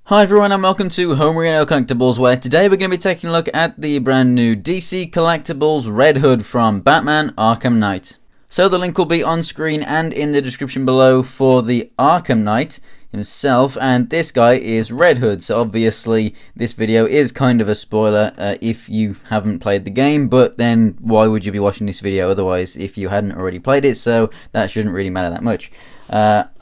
Hi everyone and welcome to Homerino Collectibles, where today we're going to be taking a look at the brand new DC Collectibles Red Hood from Batman Arkham Knight. So the link will be on screen and in the description below for the Arkham Knight himself, and this guy is Red Hood, so obviously this video is kind of a spoiler if you haven't played the game, but then why would you be watching this video otherwise if you hadn't already played it, so that shouldn't really matter that much.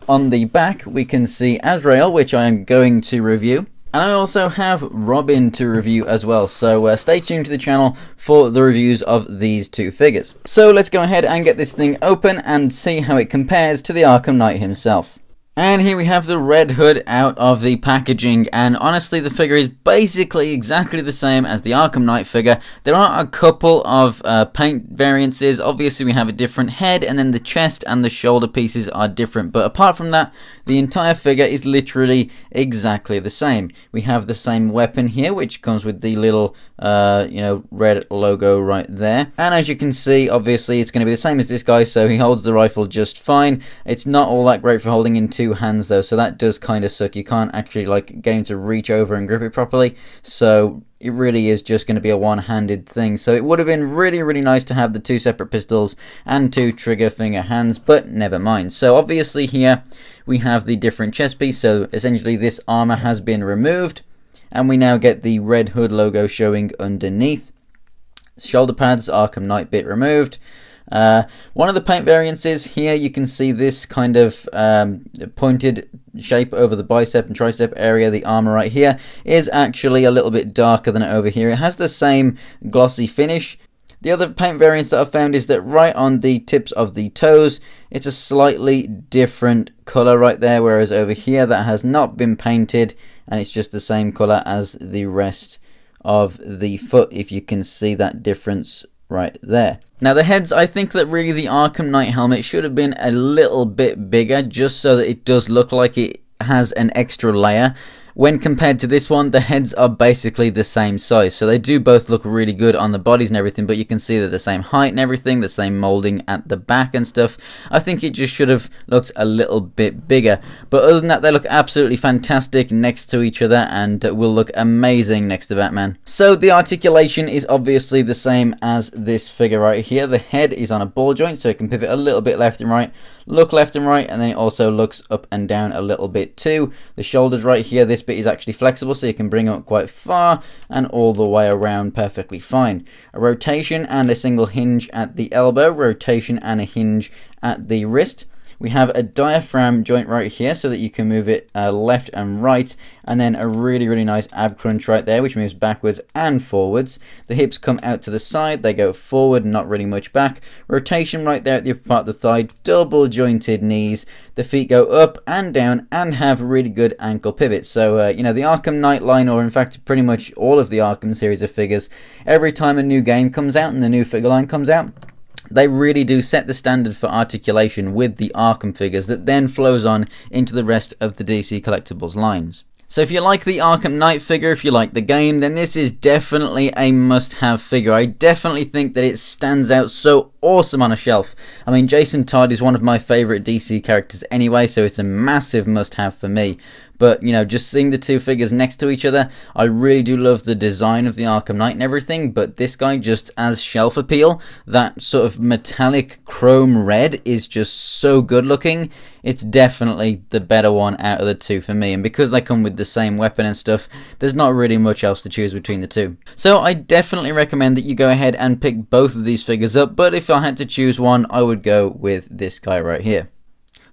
On the back we can see Azrael, which I am going to review, and I also have Robin to review as well, so stay tuned to the channel for the reviews of these two figures. So let's go ahead and get this thing open and see how it compares to the Arkham Knight himself. And here we have the Red Hood out of the packaging, and honestly the figure is basically exactly the same as the Arkham Knight figure. There are a couple of paint variances. Obviously we have a different head, and then the chest and the shoulder pieces are different, but apart from that the entire figure is literally exactly the same. We have the same weapon here, which comes with the little red logo right there, and as you can see obviously it's going to be the same as this guy, so he holds the rifle just fine. It's not all that great for holding in two hands though, so that does kind of suck. You can't actually get him to reach over and grip it properly, so it really is just going to be a one-handed thing. So it would have been really nice to have the two separate pistols and two trigger finger hands, but never mind. So obviously here we have the different chest piece, so essentially this armor has been removed and we now get the Red Hood logo showing underneath. Shoulder pads, Arkham Knight bit removed. One of the paint variances here, you can see this kind of pointed shape over the bicep and tricep area. The armor right here is actually a little bit darker than over here. It has the same glossy finish. The other paint variance that I've found is that right on the tips of the toes, it's a slightly different color right there, whereas over here that has not been painted and it's just the same color as the rest of the foot, if you can see that difference right there. Now the heads, I think that really the Arkham Knight helmet should have been a little bit bigger, just so that it does look like it has an extra layer. When compared to this one, the heads are basically the same size, so they do both look really good on the bodies and everything, but you can see they're the same height and everything, the same molding at the back and stuff. I think it just should have looked a little bit bigger, but other than that they look absolutely fantastic next to each other and will look amazing next to Batman. So the articulation is obviously the same as this figure right here. The head is on a ball joint, so it can pivot a little bit left and right, look left and right, and then it also looks up and down a little bit too. The shoulders right here, this bit is actually flexible, so you can bring them up quite far and all the way around perfectly fine. A rotation and a single hinge at the elbow, rotation and a hinge at the wrist. We have a diaphragm joint right here so that you can move it left and right, and then a really nice ab crunch right there, which moves backwards and forwards. The hips come out to the side, they go forward, not really much back. Rotation right there at the upper part of the thigh, double jointed knees. The feet go up and down and have really good ankle pivots. So the Arkham Knight line, or in fact pretty much all of the Arkham series of figures, every time a new game comes out and the new figure line comes out, they really do set the standard for articulation with the Arkham figures that then flows on into the rest of the DC Collectibles lines. So if you like the Arkham Knight figure, if you like the game, then this is definitely a must-have figure. I definitely think that it stands out so awesome on a shelf. I mean, Jason Todd is one of my favorite DC characters anyway, so it's a massive must-have for me. But, just seeing the two figures next to each other, I really do love the design of the Arkham Knight and everything, but this guy just as shelf appeal, that sort of metallic chrome red is just so good looking. It's definitely the better one out of the two for me, and because they come with the same weapon and stuff, there's not really much else to choose between the two. So I definitely recommend that you go ahead and pick both of these figures up, but if I had to choose one, I would go with this guy right here.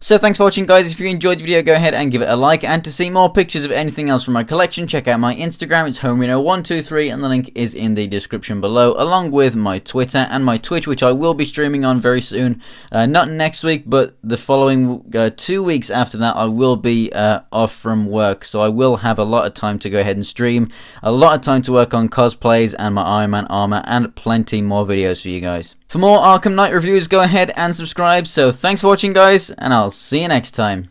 So thanks for watching, guys. If you enjoyed the video, go ahead and give it a like, and to see more pictures of anything else from my collection, check out my Instagram. It's Homerino123 and the link is in the description below, along with my Twitter and my Twitch, which I will be streaming on very soon. Not next week, but the following 2 weeks after that I will be off from work, so I will have a lot of time to go ahead and stream, a lot of time to work on cosplays and my Iron Man armor, and plenty more videos for you guys. For more Arkham Knight reviews, go ahead and subscribe. So thanks for watching, guys, and I'll see you next time.